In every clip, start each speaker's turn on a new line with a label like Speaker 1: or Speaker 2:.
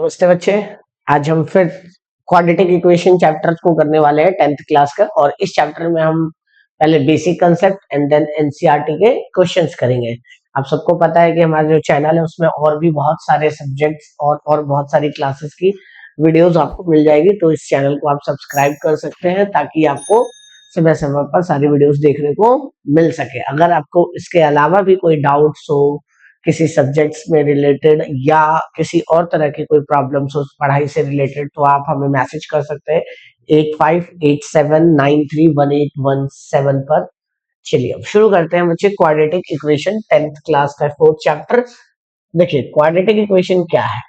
Speaker 1: नमस्ते बच्चे। आज हम फिर क्वाड्रेटिक इक्वेशन चैप्टर को करने वाले हैं 10th क्लास का। और इस चैप्टर में हम पहले basic concept and then NCERT के क्वेश्चंस करेंगे। आप सबको पता है कि हमारा जो चैनल है उसमें और भी बहुत सारे सब्जेक्ट्स और बहुत सारी क्लासेस की वीडियोस आपको मिल जाएगी, तो इस चैनल को आप सब्सक्राइब कर सकते हैं ताकि आपको समय समय पर सारी वीडियोस देखने को मिल सके। अगर आपको इसके अलावा भी कोई डाउट्स हो किसी सब्जेक्ट्स में रिलेटेड या किसी और तरह की कोई प्रॉब्लम्स हो पढ़ाई से रिलेटेड, तो आप हमें मैसेज कर सकते हैं 8587931817 पर। चलिए अब शुरू करते हैं बच्चे क्वाड्रेटिक इक्वेशन 10th क्लास का 4th चैप्टर। देखिए क्वाड्रेटिक इक्वेशन क्या है।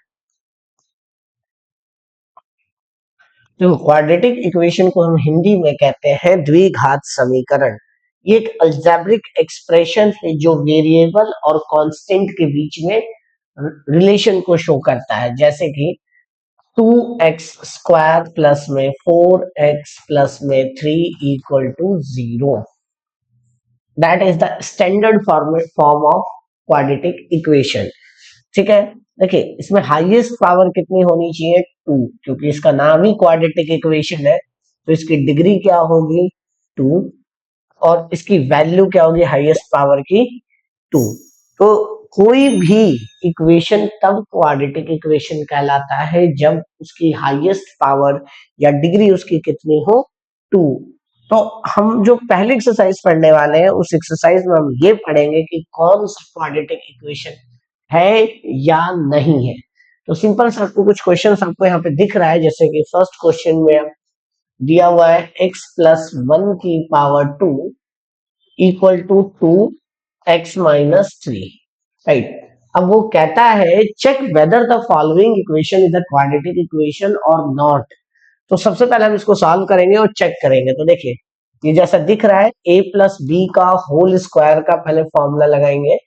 Speaker 1: तो क्वाड्रेटिक इक्वेशन को हम हिंदी में कहते हैं द्विघात समीकरण। ये एक अलजेब्रिक एक्सप्रेशन है जो वेरिएबल और कांस्टेंट के बीच में रिलेशन को शो करता है, जैसे कि 2x स्क्वायर प्लस में 4x प्लस में 3 equal to 0। That is the standard form of quadratic equation. ठीक है, देखिए इसमें हाईएस्ट पावर कितनी होनी चाहिए 2, क्योंकि इसका नाम ही क्वाड्रेटिक इक्वेशन है, तो इसकी डिग्री क्या होगी 2 और इसकी वैल्यू क्या होगी हाईएस्ट पावर की 2। तो कोई भी इक्वेशन तब क्वाड्रेटिक इक्वेशन कहलाता है जब उसकी हाईएस्ट पावर या डिग्री उसकी कितनी हो 2। तो हम जो पहली एक्सरसाइज पढ़ने वाले हैं उस एक्सरसाइज में हम ये पढ़ेंगे कि कौन सा क्वाड्रेटिक इक्वेशन है या नहीं है। तो सिंपल सा आपको कुछ क्वेश्चन आपको यहाँ पे दिख रहा है, जैसे कि फर्स्ट क्वेश्चन में दिया हुआ है x प्लस 1 की power 2 equal to 2x minus 3, right. अब वो कहता है check whether the following equation is a quadratic equation और नॉट। तो सबसे पहले हम इसको सॉल्व करेंगे और चेक करेंगे। तो देखिए ये जैसा दिख रहा है a प्लस बी का होल स्क्वायर का पहले फॉर्मूला लगाएंगे,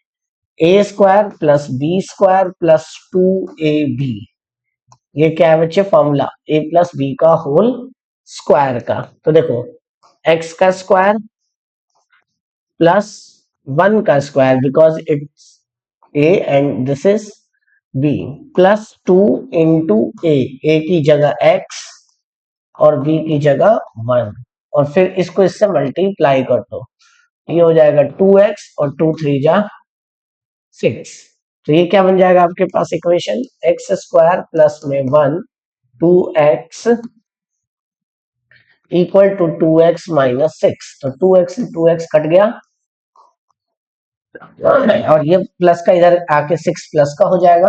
Speaker 1: A square plus B square plus 2ab। ये क्या है बच्चे फॉर्मूला a प्लस बी का होल स्क्वायर का। तो देखो x का स्क्वायर प्लस 1 का square because it's a and this is b plus 2 into a की जगह x और b की जगह 1 और फिर इसको इससे मल्टीप्लाई कर दो, ये हो जाएगा 2x और 2 3 जा 6। तो ये क्या बन जाएगा आपके पास इक्वेशन x स्क्वायर प्लस में 1 2x equal to 2x minus 6। तो 2x से 2x कट गया और ये प्लस का इधर आके 6 प्लस का हो जाएगा,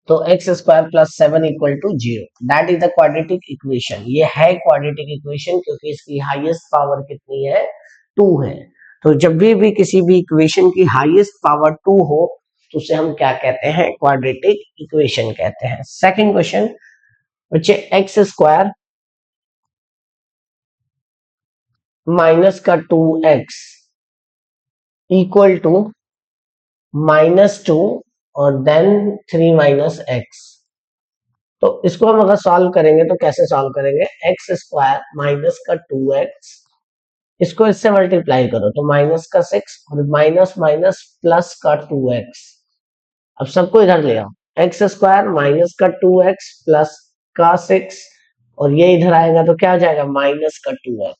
Speaker 1: तो x square plus 7 equal to 0। That is the quadratic equation. ये है क्वाड्रेटिक इक्वेशन क्योंकि इसकी हाईएस्ट पावर कितनी है 2 है। तो जब भी किसी भी इक्वेशन की हाईएस्ट पावर 2 हो तो उसे हम क्या कहते हैं क्वाड्रेटिक इक्वेशन कहते हैं। सेकंड क्वेश्चन बच्चे एक्स स्क्वायर माइनस का 2x इक्वल टू -2 और देन 3 माइनस एक्स। तो इसको हम अगर सॉल्व करेंगे तो कैसे सॉल्व करेंगे, एक्स स्क्वायर माइनस का 2x, इसको इससे मल्टीप्लाई करो तो माइनस का 6 और माइनस माइनस प्लस का 2x। अब सबको इधर ले आओ, एक्स स्क्वायर माइनस का 2x प्लस का 6 और ये इधर आएगा तो क्या हो जाएगा माइनस का 2x।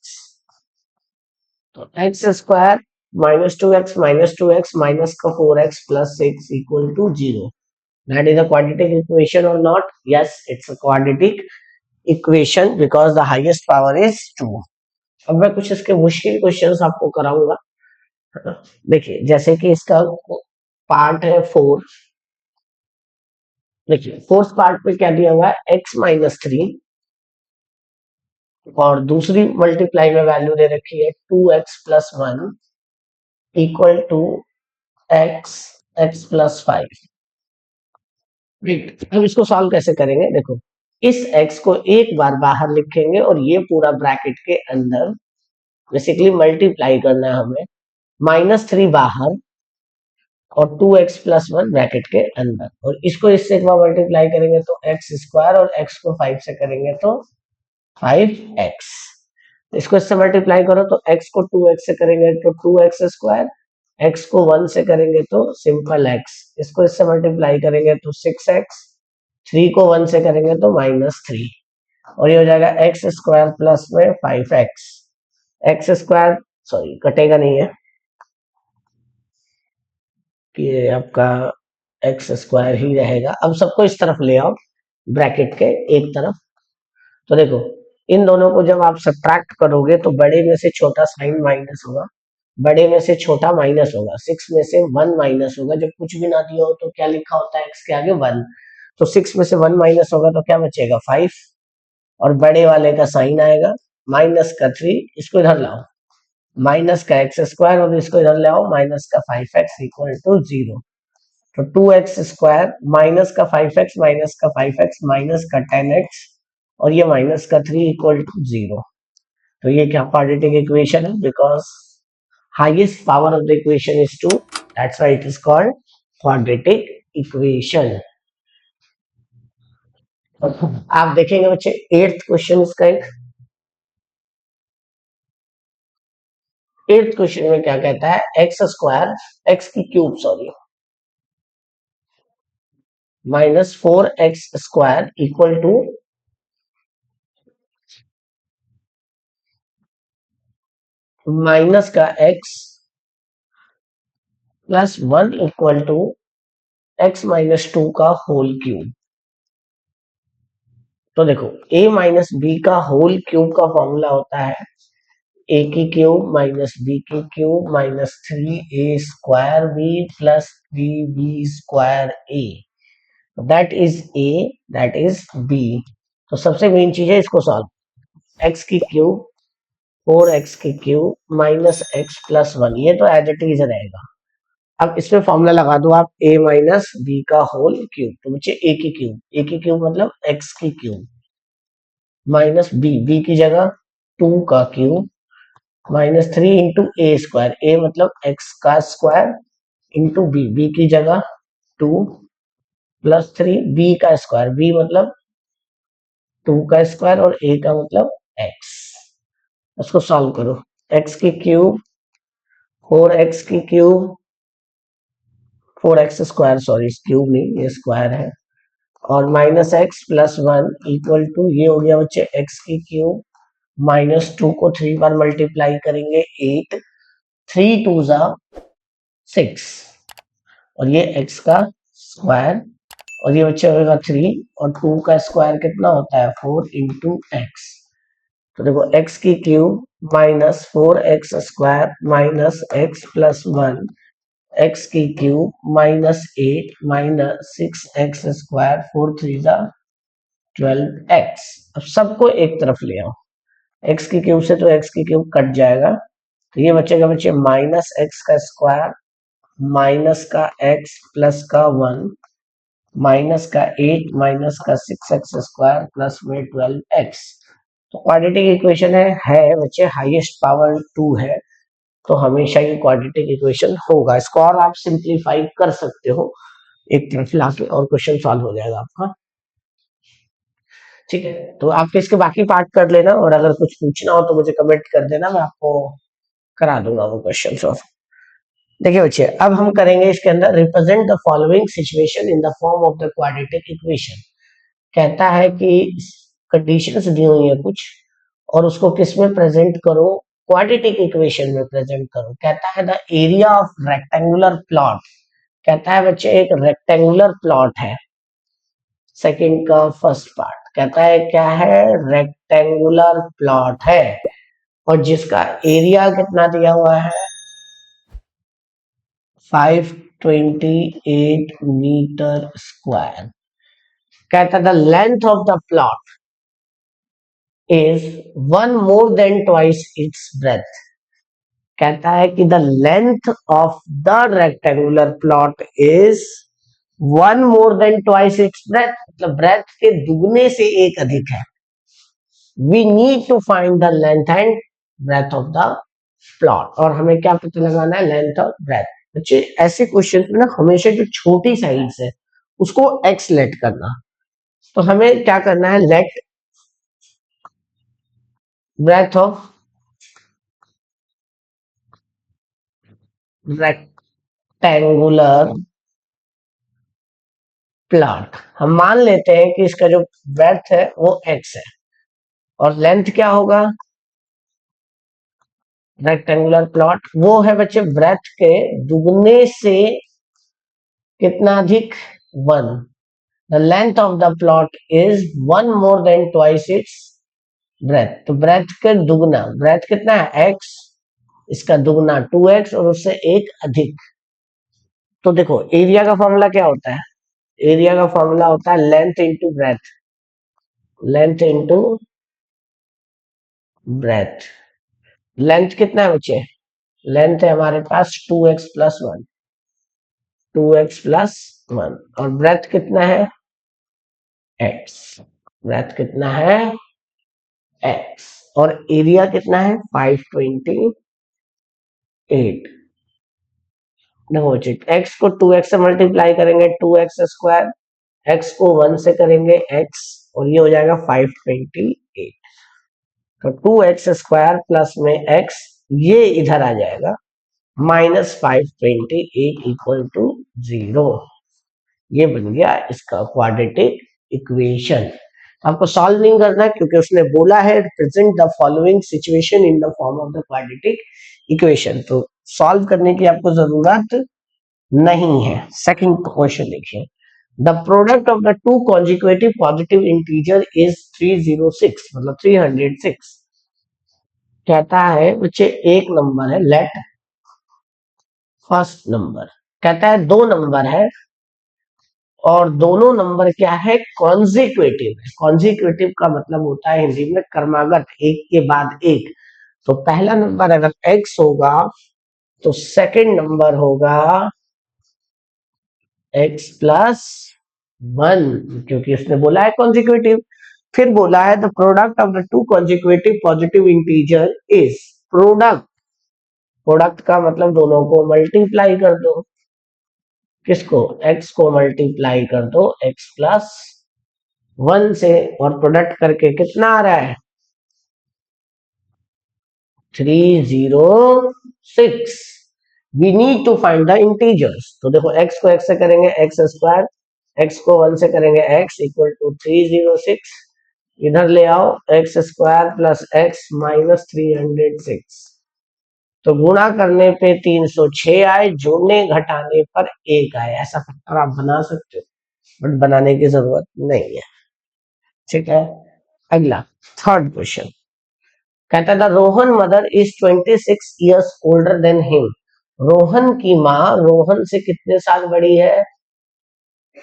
Speaker 1: तो एक्स स्क्वायर -2x माइनस का 4x plus 6 equal to 0। That is a quadratic equation or not? Yes, it's a quadratic equation because the highest power is 2. अब मैं कुछ इसके मुश्किल क्वेश्चंस आपको कराऊंगा। देखिए जैसे कि इसका पार्ट है 4। देखिए फोर्थ पार्ट पे क्या दिया हुआ है x माइनस 3 और दूसरी मल्टीप्लाई में वैल्यू दे रखी है 2x plus 1 equal to x plus 5। अब इसको सॉल्व कैसे करेंगे, देखो इस x को एक बार बाहर लिखेंगे और ये पूरा ब्रैकेट के अंदर बेसिकली मल्टीप्लाई करना है हमें, -3 बाहर और 2x प्लस 1 ब्रैकेट के अंदर, और इसको इससे एक बार मल्टीप्लाई करेंगे तो x स्क्वायर और x को 5 से करेंगे तो 5x। इसको इससे मल्टीप्लाई करो तो x को 2x से करेंगे तो 2x स्क्वायर, x को 1 से करेंगे तो सिंपल x, इसको इससे मल्टीप्लाई करेंगे तो 6x 3 को 1 से करेंगे तो -3, और ये हो जाएगा एक्स स्क्वायर प्लस में 5x, एक्स स्क्वायर सॉरी कटेगा नहीं है कि ये आपका एक्स स्क्वायर ही रहेगा। अब सबको इस तरफ ले आओ, ब्रैकेट के एक तरफ। तो देखो, इन दोनों को जब आप सब्ट्रैक्ट करोगे तो बड़े में से छोटा साइन माइनस होगा, बड़े में से छोटा माइनस होगा, 6 में से 1 माइनस होगा। जब कुछ भी ना दिया हो तो क्या लिखा होता है एक्स के आगे 1, तो 6 में से 1 माइनस होगा तो क्या बचेगा 5, और बड़े वाले का साइन आएगा माइनस का 3, इसको इधर लाओ, माइनस का एक्स स्क्वायर, और इसको इधर ले आओ माइनस का 5x इक्वल टू 0। तो 2x स्क्वायर माइनस का 5x माइनस का 5x माइनस का 10x और ये माइनस का 3 इक्वल टू 0। तो ये क्या क्वाड्रेटिक इक्वेशन है, because highest power of the equation is 2, that's why it is called quadratic equation. आप देखेंगे बच्चे 8th क्वेश्चन इसका, एट्थ क्वेश्चन में क्या कहता है, एक्स स्क्वायर, एक्स की cube sorry, -4x² equal to minus का x plus 1 equal to x-2 का होल क्यूब। तो देखो a माइनस बी का होल क्यूब का फॉर्मूला होता है a की क्यूब माइनस b की cube minus 3a² b plus 3b² a, that is a, that is b। तो सबसे मेन चीज है इसको सॉल्व, x की क्यूब 4x की क्यूब माइनस x प्लस 1, ये तो एज इट इज रहेगा। अब इसमें फॉर्मूला लगा दो आप a माइनस बी का होल क्यूब, तो बच्चे a की क्यूब, a की क्यूब मतलब x की क्यूब माइनस b की जगह 2 का cube minus 3 into a² a मतलब x का स्क्वायर इंटू b की जगह 2 प्लस 3 b का स्क्वायर, b मतलब 2 का स्क्वायर और a का मतलब x। इसको सॉल्व करो, x की क्यूब 4x की क्यूब 4x² सॉरी क्यूब नहीं ये स्क्वायर है, और minus x plus 1 equal to ये हो गया बच्चे x की क्यूब -2 को 3 बार मल्टीप्लाई करेंगे 8, 3 2 जा 6, और ये x का स्क्वायर, और ये बच्चे होगा 3, और 2 का स्क्वायर कितना होता है 4 इंटू एक्स। तो देखो x की cube -4x² minus x plus 1, x की क्यूब -8 माइनस 6x², 4 3 जा 12x। अब सबको एक तरफ ले आओ, x की क्यूब से तो x की क्यूब कट जाएगा, तो ये बचेगा बच्चे माइनस एक्स का स्क्वायर माइनस का x प्लस का 1 माइनस का 8 माइनस का 6x² प्लस में 12x। तो क्वाड्रेटिक इक्वेशन है बच्चे हाईएस्ट पावर 2 है, तो हमेशा ये क्वाड्रेटिक इक्वेशन होगा। इसको और आप सिंप्लीफाई कर सकते हो एक तरफ लाके और क्वेश्चन सॉल्व हो जाएगा आपका। ठीक है, तो आप इसके बाकी पार्ट कर लेना, और अगर कुछ पूछना हो तो मुझे कमेंट कर देना, मैं आपको करा दूंगा वो क्वेश्चन सॉल्व। देखिए बच्चे, अब हम करेंगे इसके अंदर represent the following situation in the form of the quadratic equation. कहता है कि कंडीशंस दी हुई है कुछ, और उसको किस में प्रेजेंट करो, क्वाड्रेटिक इक्वेशन में प्रेजेंट करो। कहता है the area of rectangular plot, कहता है बच्चे एक रेक्टेंगुलर प्लॉट है, सेकंड का फर्स्ट पार्ट कहता है क्या है, रेक्टेंगुलर प्लॉट है, और जिसका एरिया कितना दिया हुआ है 528 मीटर स्क्वायर। कहता है the length of the plot is 1 more than twice its breadth. कहता है कि the length of the rectangular plot is 1 more than twice its breadth, मतलब ब्रेथ के दुगने से एक अधिक है। We need to find the length and breadth of the plot, और हमें क्या पता लगाना है, लेंथ और ब्रेथ। बच्चे ऐसे क्वेश्चन में ना हमेशा जो छोटी साइड्स है उसको एक्स लेट करना, तो हमें क्या करना है, let breadth of rectangular plot. हम मान लेते हैं कि इसका जो ब्रेड्थ है वो x है और लेंथ क्या होगा, रेक्टेंगुलर प्लॉट वो है बच्चे ब्रेड्थ के दुगने से कितना अधिक, 1। The length of the plot is 1 more than twice its breath. तो ब्रेथ के दुगना, ब्रेथ कितना है x, इसका दुगना 2x और उससे एक अधिक। तो देखो एरिया का फॉर्मूला क्या होता है, एरिया का फॉर्मूला होता है length into breath, length into breath. Length कितना है बच्चे, लेंथ है हमारे पास 2x+1, 2x+1 और ब्रेथ कितना है x, ब्रेथ कितना है x और एरिया कितना है 528। देखो बच्चे x को 2x से मल्टीप्लाई करेंगे 2x², x को 1 से करेंगे x और ये हो जाएगा 528। तो 2x² प्लस में x ये इधर आ जाएगा -528 इक्वल टू 0। ये बन गया इसका क्वाड्रेटिक इक्वेशन। आपको सॉल्व नहीं करना क्योंकि उसने बोला है present the following situation in the form of the quadratic equation, तो सॉल्व करने की आपको जरूरत नहीं है। सेकंड क्वेश्चन देखिए, the product of the two consecutive positive integer is 306, मतलब 306। कहता है बच्चे एक नंबर है, लेट फर्स्ट नंबर, कहता है दो नंबर है और दोनों नंबर क्या है कॉन्जिक्यूटिव है। कॉन्जिक्यूटिव का मतलब होता है हिंदी में क्रमागत, एक के बाद एक। तो पहला नंबर अगर x होगा तो सेकंड नंबर होगा x+1, क्योंकि उसने बोला है कॉन्जिक्यूटिव। फिर बोला है the product of the two consecutive positive integer is, product, product का मतलब दोनों को मल्टीप्लाई कर दो, किसको, x को मल्टीप्लाई कर दो x+1 से और प्रोडक्ट करके कितना आ रहा है 306। We need to find the integers. तो देखो x को x से करेंगे x², x को 1 से करेंगे x इक्वल टू 306। इधर ले आओ x² प्लस x माइनस 306। तो गुणा करने पे 306 आए, जोड़ने घटाने पर 1 आए। ऐसा फैक्टर आप बना सकते हो बट बनाने की जरूरत नहीं है, ठीक है। अगला थर्ड क्वेश्चन कहता था Rohan mother is 26 years older than him. Rohan की माँ रोहन से कितने साल बड़ी है,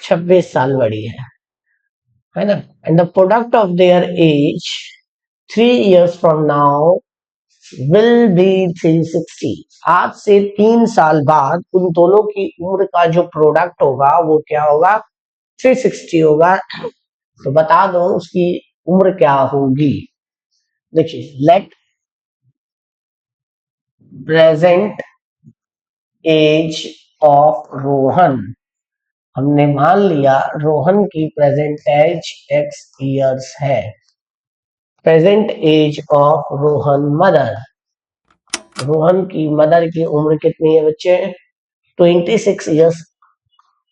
Speaker 1: 26 साल बड़ी है ना। And the product of their age 3 years from now will be 360। आज से 3 साल बाद उन दोनों की उम्र का जो प्रोडक्ट होगा वो क्या होगा 360 होगा। तो बता दो उसकी उम्र क्या होगी। देखिए let present age of Rohan, हमने मान लिया रोहन की प्रेजेंट एज x इयर्स है। Present age of Rohan mother, Rohan की मदर की उम्र कितनी है बच्चे 26 इयर्स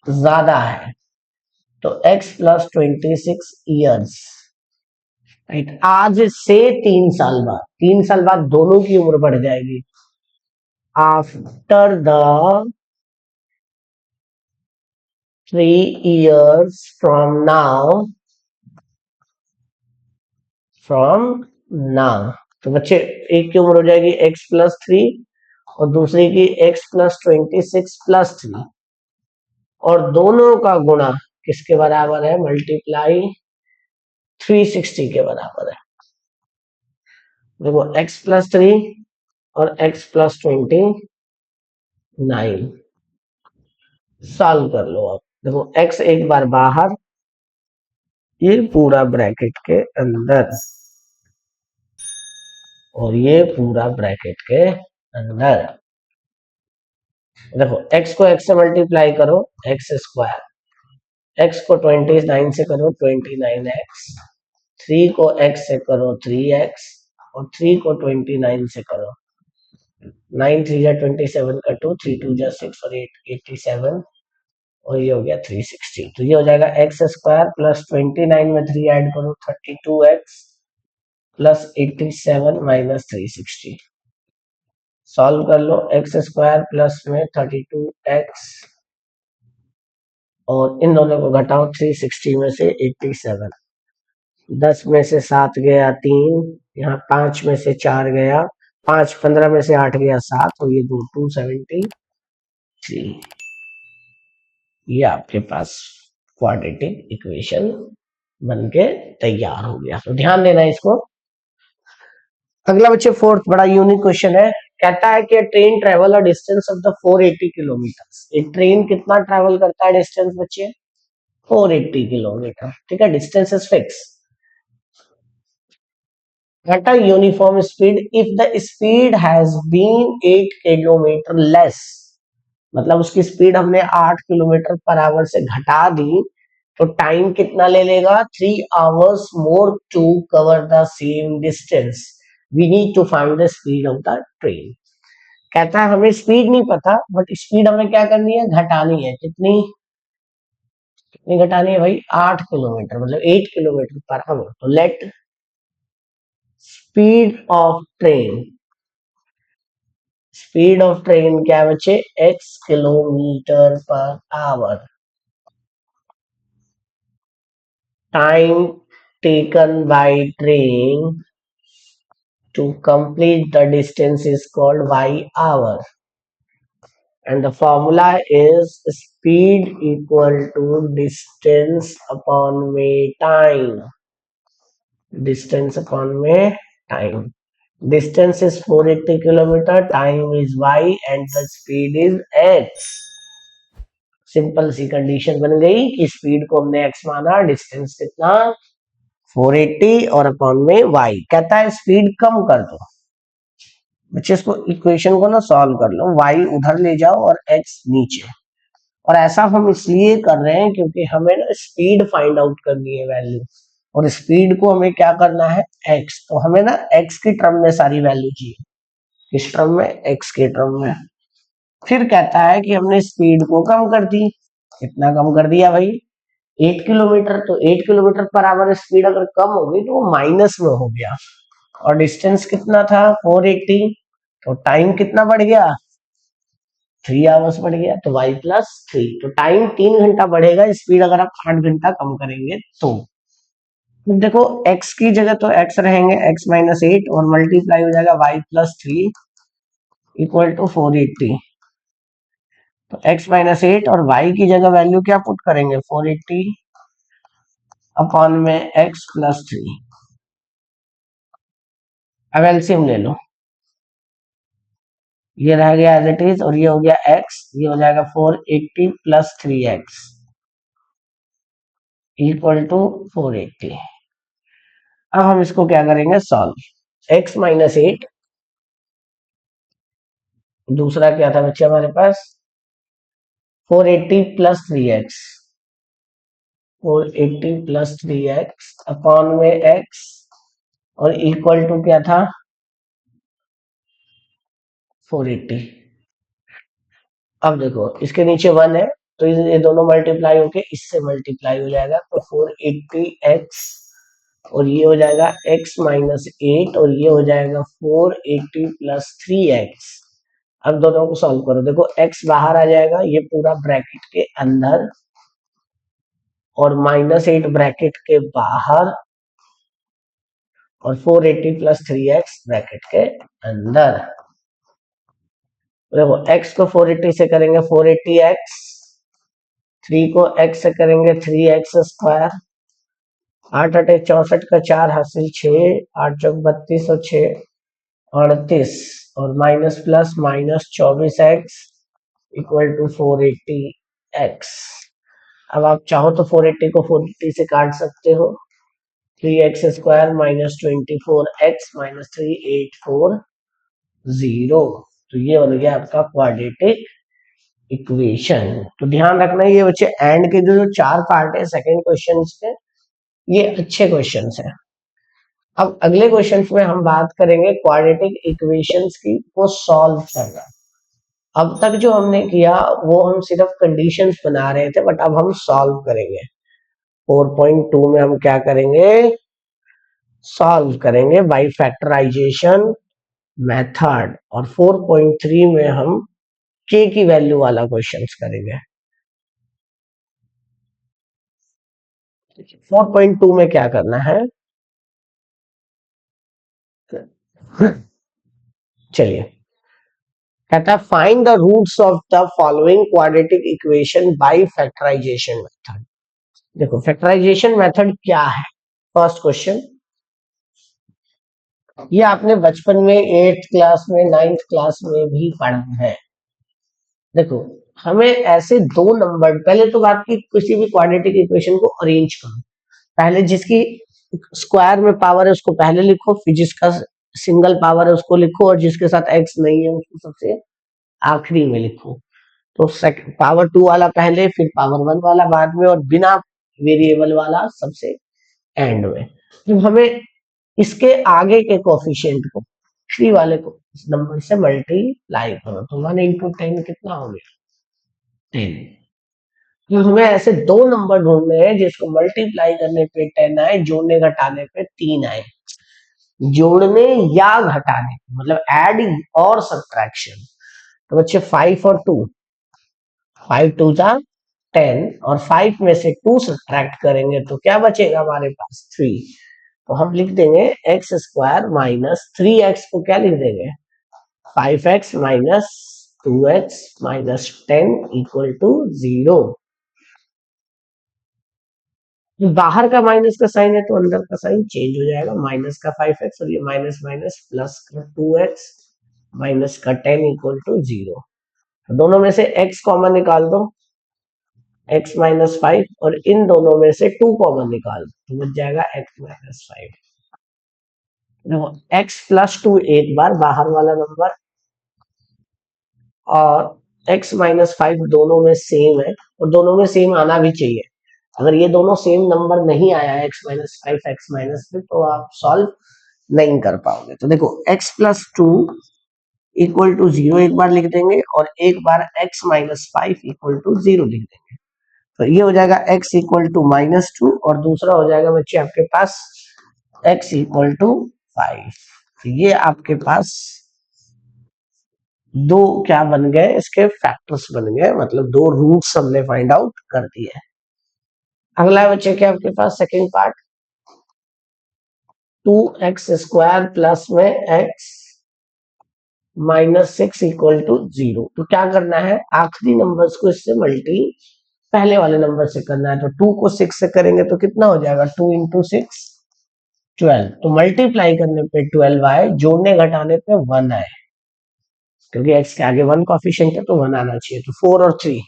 Speaker 1: ज्यादा है, तो x+26 इयर्स, राइट। आज से 3 साल बाद, 3 साल बाद दोनों की उम्र बढ़ जाएगी। After the 3 years from now, from now, तो बच्चे एक की उम्र हो जाएगी x+3 और दूसरी की x+26+3 और दोनों का गुणा किसके बराबर है, मल्टीप्लाई 360 के बराबर है। देखो x+3 और x+29 सॉल्व कर लो आप। देखो x एक बार बाहर, ये पूरा ब्रैकेट के अंदर और ये पूरा ब्रैकेट के अंदर। देखो x को x से मल्टीप्लाई करो x², x को 29 से करो 29x, 3 को x से करो 3x और 3 को 29 से करो 9 3 27 का 2, 3 2 6 और 8 87 और ये हो गया 360। तो ये हो जाएगा एक्स स्क्वायर प्लस 29 में 3 ऐड करो 32x प्लस 87 माइनस 360। सॉल्व कर लो, एक्स स्क्वायर प्लस में 32x और इन दोनों को घटाओ 360 में से 87। 10 में से 7 गया 3, यहाँ 5 में से 4 गया 5, 15 में से 8 गया 7 और ये 273। ये आपके पास क्वाड्रेटिक इक्वेशन बनके तैयार हो गया। तो ध्यान देना इसको। अगला बच्चे फोर्थ बड़ा यूनिक क्वेश्चन है। कहता है कि train travel a distance of the 480 kilometre. एक ट्रेन कितना ट्रेवल करता है डिस्टेंस बच्चे? 480 किलोमीटर। ठीक है, distance is fix at a uniform speed if the speed has been 8 kilometre less. मतलब उसकी स्पीड हमने 8 किलोमीटर पर आवर से घटा दी तो टाइम कितना ले लेगा? 3 hours more to cover the same distance. We need to find the speed of the train. कहता है हमें स्पीड नहीं पता बट स्पीड हमें क्या करनी है? घटानी है। कितनी कितनी घटानी है भाई? 8 किलोमीटर, मतलब 8 किलोमीटर पर आवर। तो लेट स्पीड ऑफ ट्रेन क्या है बच्चे? x kilometre per hour. Time taken by train to complete the distance is called y hour, and the formula is speed equal to distance upon में time. Distance upon में time. Distance is 480 kilometer, time is y and the speed is x. Simple सी condition बन गई कि speed को हमने x माना, distance कितना? 480 और अपॉन में y। कहता है स्पीड कम कर दो। बच्चे इसको इक्वेशन को ना सॉल्व कर लो, y उधर ले जाओ और x नीचे। और ऐसा हम इसलिए कर रहे हैं क्योंकि हमें ना स्पीड फाइंड आउट करनी है वैल्यू, और स्पीड को हमें क्या करना है? x। तो हमें ना x की टर्म में सारी वैल्यू चाहिए। किस टर्म में? x के टर्म में। फिर कहता है कि हमने स्पीड को कम कर दी। कितना कम कर दिया भाई? 8 किलोमीटर। तो 8 किलोमीटर पर आवर स्पीड अगर कम हो गई तो वो माइनस में हो गया। और डिस्टेंस कितना था? 480। तो टाइम कितना बढ़ गया? 3 आवर्स बढ़ गया। तो y प्लस 3। तो टाइम 3 घंटा बढ़ेगा स्पीड अगर आप 8 घंटा कम करेंगे तो। देखो x की जगह तो x रहेंगे, x माइनस 8 और मल्टीप्लाई हो जाएगा y प्लस 3 इक्वल टू 480। तो x माइनस 8 और y की जगह वैल्यू क्या पुट करेंगे? 480 अपॉन में x प्लस 3। अब एलसीएम ले लो, ये रह गया एज इट इज और ये हो गया x, ये हो जाएगा 480 प्लस 3x इक्वल टू 480। अब हम इसको क्या करेंगे? सॉल्व। x माइनस 8, दूसरा क्या था बच्चे हमारे पास? 480 plus 3x, 480 plus 3x upon में x और इक्वल टू क्या था? 480। अब देखो इसके नीचे 1 है तो ये दोनों मल्टीप्लाई होके इससे मल्टीप्लाई हो जाएगा। तो 480x और ये हो जाएगा x माइनस 8 और ये हो जाएगा 480 प्लस 3x। अब दोनों को सॉल्व करो। देखो x बाहर आ जाएगा, ये पूरा ब्रैकेट के अंदर, और माइनस 8 ब्रैकेट के बाहर, और 480 प्लस 3x ब्रैकेट के अंदर। देखो x को 480 से करेंगे 480x, 3 को x से करेंगे 3x स्क्वायर, 8 अटे 64 का 4 हासिल 6, 8 चौक 32 और 6 38 और minus plus minus 24x equal to 480x। अब आप चाहो तो 480 को 480 से काट सकते हो। 3x square minus 24x minus 3840। तो ये बन गया आपका क्वाड्रेटिक इक्वेशन। तो ध्यान रखना ये बच्चे एंड के जो चार पार्ट है सेकंड क्वेश्चन के, ये अच्छे क्वेश्चन है। अब अगले क्वेश्चन में हम बात करेंगे क्वाड्रेटिक इक्वेशंस की, वो सॉल्व करना। अब तक जो हमने किया वो हम सिर्फ कंडीशंस बना रहे थे, बट अब हम सॉल्व करेंगे। 4.2 में हम क्या करेंगे, सॉल्व करेंगे बाय फैक्टराइजेशन मेथड, और 4.3 में हम k की वैल्यू वाला क्वेश्चंस करेंगे। 4.2 में क्या करना है, चलिए, कहता है find the roots of the following quadratic equation by factorisation method. देखो फैक्टराइजेशन मेथड क्या है, फर्स्ट क्वेश्चन, ये आपने बचपन में 8th क्लास में 9th क्लास में भी पढ़ा है। देखो हमें ऐसे दो नंबर, पहले तो बात की किसी भी क्वाड्रेटिक इक्वेशन को अरेंज करो, पहले जिसकी स्क्वायर में पावर है उसको पहले लिखो, फिर जिसका सिंगल पावर है उसको लिखो, और जिसके साथ एक्स नहीं है उसको सबसे आखिरी में लिखो। तो पावर 2 वाला पहले, फिर पावर 1 वाला बाद में, और बिना वेरिएबल वाला सबसे एंड में। तो हमें इसके आगे के कोफिशिएंट को, थ्री वाले को इस नंबर से मल्टीप्लाई करो, तो 1 इंटू 10 कितना हो गया, 10। तो हमें ऐसे दो नंबर ढूंढने हैं जिसको मल्टीप्लाई करने पे 10 आए, जोड़ने घटाने पे 3 आए। जोड़ने या घटाने मतलब एड और सब्ट्रैक्शन। तो बच्चे 5 और 2, 5 टू जा 10, और 5 में से 2 सब्ट्रैक्ट करेंगे तो क्या बचेगा हमारे पास, 3। तो हम लिख देंगे एक्स स्क्वायर माइनस 3x को क्या लिख देंगे, 5x minus 2x minus 10 equal to 0। बाहर का माइनस का साइन है तो अंदर का साइन चेंज हो जाएगा, माइनस का 5x और ये माइनस माइनस प्लस का 2x माइनस का 10 इक्वल टू 0। दोनों में से x कॉमन निकाल दो, x माइनस 5, और इन दोनों में से 2 कॉमन निकाल दो तो बच जाएगा x माइनस 5। देखो x प्लस 2 एक बार बाहर वाला नंबर, और x माइनस 5 दोनों में सेम है, और दोनों में सेम आना भी चाहिए। अगर ये दोनों सेम नंबर नहीं आया x माइनस 5 x माइनस 5 तो आप सॉल्व नहीं कर पाओगे। तो देखो x प्लस 2 इक्वल टू 0 एक बार लिख देंगे, और एक बार x माइनस 5 इक्वल टू 0 लिख देंगे। तो ये हो जाएगा x इक्वल टू माइनस 2, और दूसरा हो जाएगा बच्चे आपके पास x इक्वल टू 5। तो ये आपके पास दो क्या बन गए, इसके फैक्टर्स बन गए, मतलब दो रूट्स हमने फाइंड आउट कर दिए। अगला बच्चे क्या आपके पास second part, 2x square plus में x माइनस 6 इक्वल टू 0। तो क्या करना है, आखिरी नंबर्स को इससे मल्टी पहले वाले नंबर से करना है। तो 2 को 6 से करेंगे तो कितना हो जाएगा, 2 इंटू 6 12। तो मल्टीप्लाई करने पे 12 आए, जोड़ने घटाने पे 1 आए, क्योंकि x के आगे 1 कोफिशिएंट है तो 1 आना चाहिए। तो 4 और 3,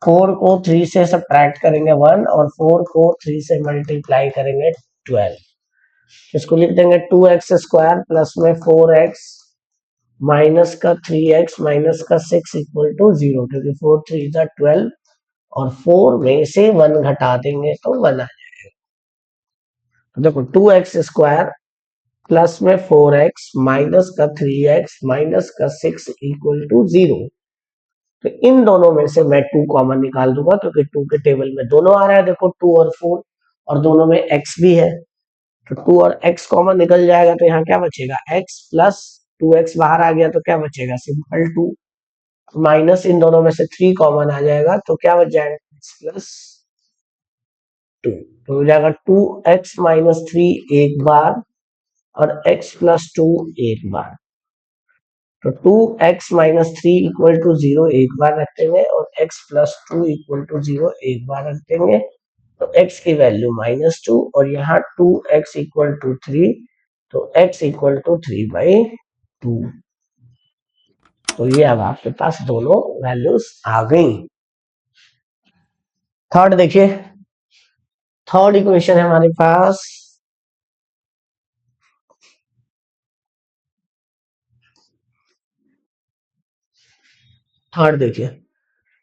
Speaker 1: 4 को 3 से सब्ट्रैक्ट करेंगे 1, और 4 को 3 से मल्टीप्लाई करेंगे 12। इसको लिख देंगे 2x स्क्वायर प्लस में 4x माइनस का 3x माइनस का 6 इक्वल टू 0, क्योंकि 4 3 जा 12, और 4 में से 1 घटा देंगे तो 1 आ जाएगा। तो देखो 2x स्क्वायर प्लस में 4x माइनस का 3x माइनस का 6 इक्वल टू 0। तो इन दोनों में से मैं 2 कॉमन निकाल दूंगा, क्योंकि 2 के टेबल में दोनों आ रहा है, देखो 2 और 4, और दोनों में x भी है। तो 2 और x कॉमन निकल जाएगा, तो यहाँ क्या बचेगा, x प्लस 2x बाहर आ गया तो क्या बचेगा, सिंपल 2, माइनस इन दोनों में से 3 कॉमन आ जाएगा तो क्या बच जाएगा, x प्लस 2। तो हो जाएगा 2x माइनस 3 एक बार, और x प्लस 2 एक बार। तो 2x माइनस 3 इक्वल टू 0 एक बार रख देंगे, और x प्लस 2 इक्वल टू 0 एक बार रख देंगे। तो x की वैल्यू माइनस 2, और यहाँ 2x इक्वल टू 3, तो x इक्वल टू 3/2। तो ये अब आपके पास दोनों वैल्यूज आ गई। थर्ड देखिए, थर्ड इक्वेशन है हमारे पास, थर्ड देखिए,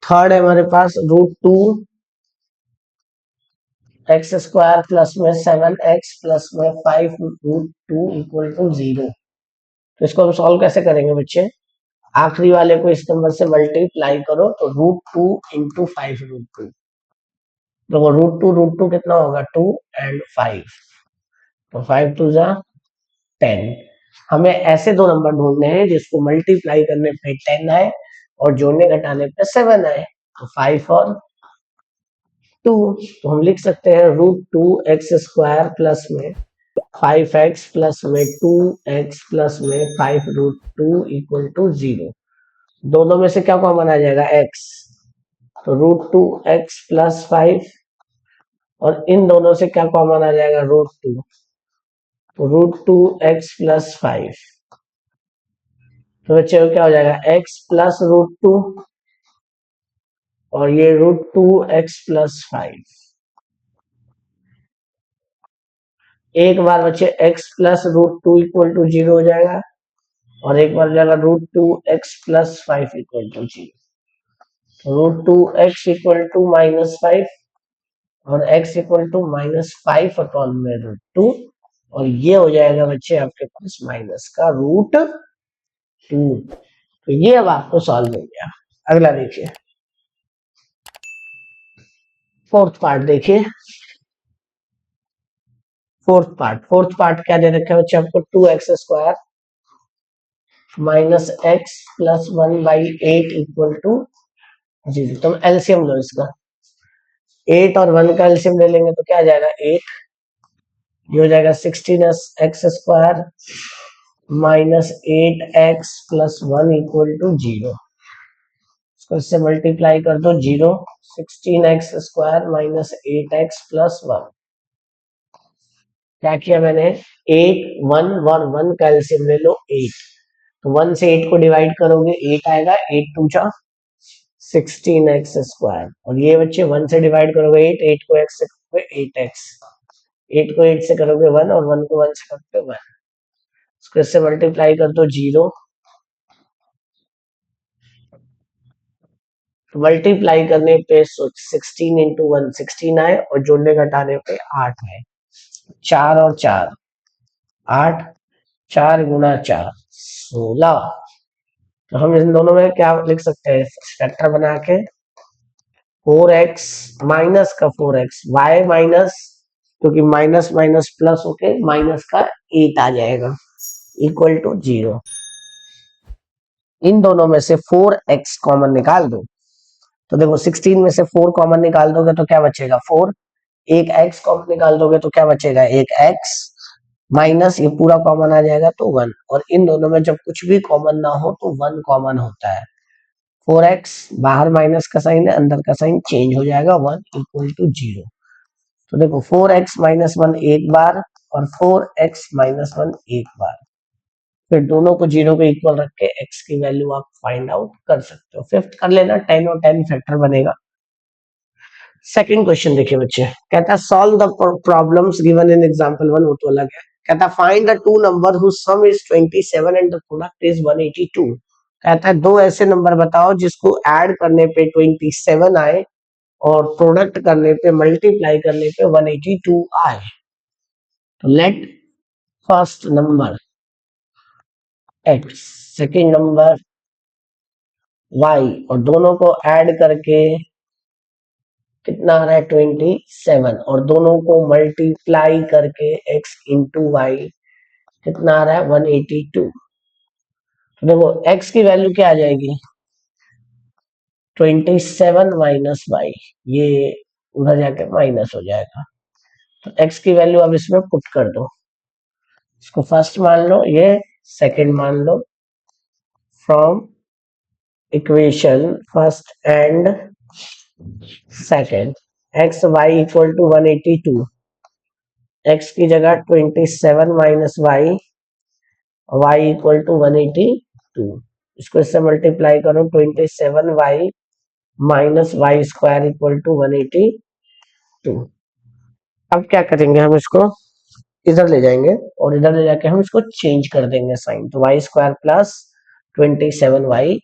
Speaker 1: थर्ड है हमारे पास √2 एक्स स्क्वायर प्लस में 7x प्लस में 5 √2 इक्वल टू 0। तो इसको हम सॉल्व कैसे करेंगे बच्चे, आखिरी वाले को इस नंबर से मल्टीप्लाई करो तो √2 × 5 √2, तो √2 कितना होगा 2 एंड 5, तो 5 2 जा 10। हमें ऐसे दो नंबर ढूंढने हैं जिसको मल्टीप्लाई करने पे 10 आए और जोड़ने घटाने पे 7 आए, तो 5 और 2, तो हम लिख सकते हैं √2x² प्लस में 5x प्लस में 2x प्लस में 5 √2 इक्वल टू 0। दोनों में से क्या कॉमन आ जाएगा x, तो √2x प्लस 5, और इन दोनों से क्या कॉमन आ जाएगा √2, तो √2x प्लस 5, तो बच्चे क्या हो जाएगा x प्लस √2 और ये √2x प्लस 5। एक बार बच्चे x प्लस √2 इक्वल टू 0 हो जाएगा और एक बार जाएगा √2x plus 5 equal to 0। √2x equal to -5 और x इक्वल टू -5 अपॉन में √2, और ये हो जाएगा बच्चे आपके पास माइनस का √2। तो ये अब आपको सॉल्व हो गया। अगला देखिए, फोर्थ पार्ट देखिए। फोर्थ पार्ट क्या दे रखा है बच्चे आपको, 2x² minus x plus 1/8 equal to 0। तो एलसीएम लो इसका, 8 और 1 का एलसीएम ले लेंगे तो क्या आ जाएगा 8, ये हो जाएगा 16x² minus 8x plus 1 equal to 0। इसको इससे मल्टीप्लाई कर दो 0, 16x² माइनस 8x प्लस 1। क्या किया मैंने, 8 1 और 1 का एलसीएम ले लो 8, तो 1 से 8 को डिवाइड करोगे 8 आएगा, 8 2 जा 16x², और ये बच्चे 1 से डिवाइड करोगे 8, 8 को x से करोगे 8x, 8 को 8 से करोगे 1 और 1 को 1 से करोगे 1। इसको इससे मल्टीप्लाई कर दो 0, तो मल्टीप्लाई करने पे 16 इंटू 1 16 आए और जोड़ने घटाने पे 8 आए, 4 और 4 8, 4 गुना 4 16। तो हम इन दोनों में क्या लिख सकते हैं, फैक्टर बना के 4x माइनस का 4x, y माइनस, क्योंकि माइनस माइनस प्लस होके माइनस का 8 आ जाएगा इक्वल टू 0। इन दोनों में से 4x कॉमन निकाल दो, तो देखो 16 में से 4 कॉमन निकाल दोगे तो क्या बचेगा 4, एक x कॉमन निकाल दोगे तो क्या बचेगा एक x, माइनस ये पूरा कॉमन आ जाएगा तो 1, और इन दोनों में जब कुछ भी कॉमन ना हो तो 1 कॉमन होता है। 4x बाहर माइनस का साइन है, अंदर का साइन चेंज हो जाएगा, 1 इक्वल टू 0। तो देखो 4x माइनस 1 एक बार और 4x माइनस 1 एक बार, फिर दोनों को 0 के इक्वल रख के x की वैल्यू आप फाइंड आउट कर सकते हो। फिफ्थ कर लेना, 10 और 10 फैक्टर बनेगा। सेकंड क्वेश्चन देखिए बच्चे, कहता है solve the problems given in example 1, वो तो अलग है। कहता है find the two number whose sum is 27 and the product is 182। कहता है दो ऐसे नंबर बताओ जिसको ऐड करने पे 27 आए और प्रोडक्ट करने पे मल्टीप्लाई करने पे 182 आए। तो let first number x, second number y, और दोनों को ऐड करके कितना आ रहा है 27, और दोनों को मल्टीप्लाई करके x इंटू वाई कितना आ रहा है 182। तो देखो x की वैल्यू क्या आ जाएगी 27 माइनस वाई, ये उधर जाके माइनस हो जाएगा, तो x की वैल्यू अब इसमें पुट कर दो, इसको फर्स्ट मान लो, ये सेकंड मान लो। From equation first and second, X Y equal to 182, x की जगह 27 minus Y, y equal to 182, इसको इससे मल्टीप्लाई करो 27y minus Y square equal to 182। अब क्या करेंगे, हम इसको इधर ले जाएंगे और इधर ले जाके हम इसको चेंज कर देंगे साइन, तो y square plus 27y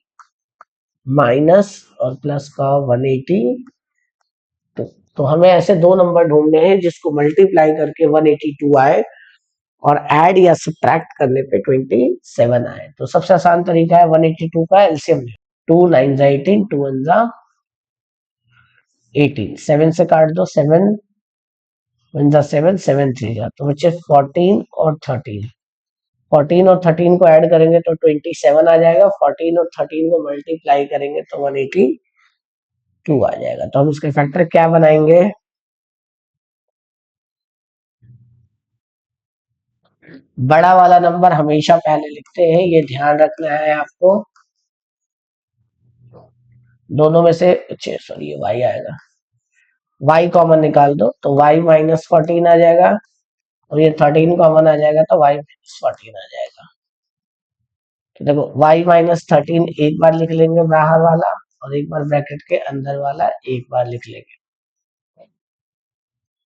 Speaker 1: minus और प्लस का 182। तो हमें ऐसे दो नंबर ढूंढने हैं जिसको मल्टीप्लाई करके 182 आए और ऐड या सब्ट्रैक्ट करने पे 27 आए। तो सबसे आसान तरीका है 182 का एलसीएम ले, 2 9 जा 18, 2 1 जा 18, 7 से काट दो, 7 1 जा 7, 7 3 जा, तो बच्चे 14 और 13, 14 और 13 को ऐड करेंगे तो 27 आ जाएगा, 14 और 13 को मल्टीप्लाई करेंगे तो 182 आ जाएगा। तो हम इसके फैक्टर क्या बनाएंगे, बड़ा वाला नंबर हमेशा पहले लिखते हैं, ये ध्यान रखना है आपको। दोनों में से सॉरी ये y आएगा, y कॉमन निकाल दो तो y माइनस 14 आ जाएगा, और ये 13 कॉमन आ जाएगा तो y माइनस 14 आ जाएगा। तो देखो y माइनस 13 एक बार लिख लेंगे बाहर वाला, और एक बार ब्रैकेट के अंदर वाला एक बार लिख लेंगे,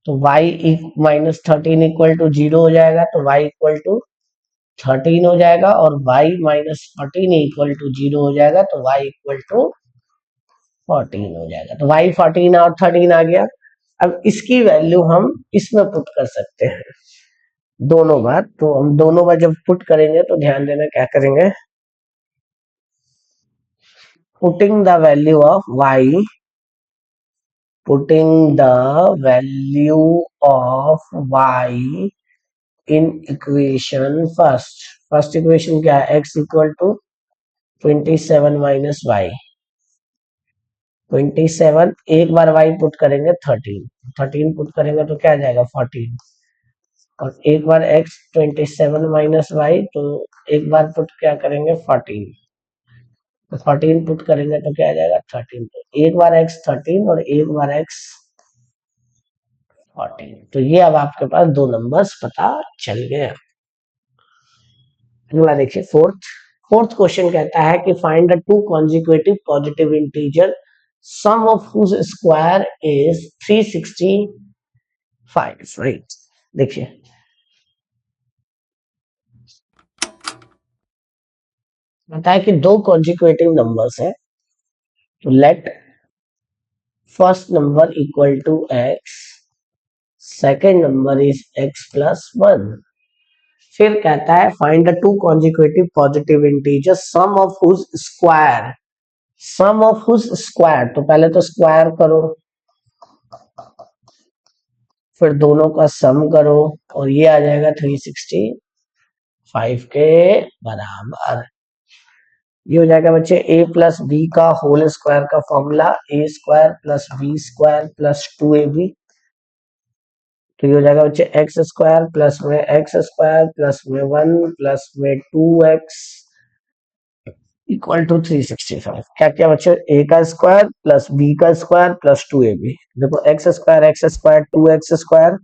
Speaker 1: तो y माइनस 13 इक्वल टू 0 हो जाएगा, तो y इक्वल टू 13 हो जाएगा, और y माइनस 14 इक्वल टू 0 हो जाएगा, तो y इक्वल टू 14 हो जाएगा। तो y 14 और 13 आ गया। अब इसकी वैल्यू हम इसमें पुट कर सकते हैं दोनों बार। तो हम दोनों बार जब पुट करेंगे तो ध्यान देना क्या करेंगे, putting the value of y, putting the value of y in equation first। First equation क्या है, x equal to 27 minus y, 27 एक बार y पुट करेंगे 13, 13 पुट करेंगे तो क्या आ जाएगा 14, और एक बार x 27 माइनस वाई, तो एक बार पुट क्या करेंगे 14, तो 14 पुट करेंगे तो क्या आ जाएगा 13, तो एक बार x 13 और एक बार x 14। तो ये अब आपके पास दो नंबर्स पता चल गए। अगला देखिए फोर्थ, फोर्थ क्वेश्चन कहता है कि find the two consecutive positive integer sum of whose square is 365, right. देखिए बताया कि दो कॉन्जिक्यूटिव नंबर्स है, तो let first number equal to x, second number is x plus 1। फिर कहता है find the two consecutive positive integer sum of whose square, sum of whose square, तो पहले तो स्क्वायर करो, फिर दोनों का सम करो, और ये आ जाएगा 365 के बराबर। ये हो जाएगा बच्चे a प्लस बी का होल स्क्वायर का formula, A square plus B square plus 2ab। तो ये हो जाएगा बच्चे एक्स स्क्वायर प्लस में एक्स स्क्वायर प्लस में 1 प्लस में 2x इक्वल टू 365। क्या क्या बच्चे, a का स्क्वायर प्लस b का स्क्वायर प्लस 2ab। देखो एक्स स्क्वायर 2x स्क्वायर,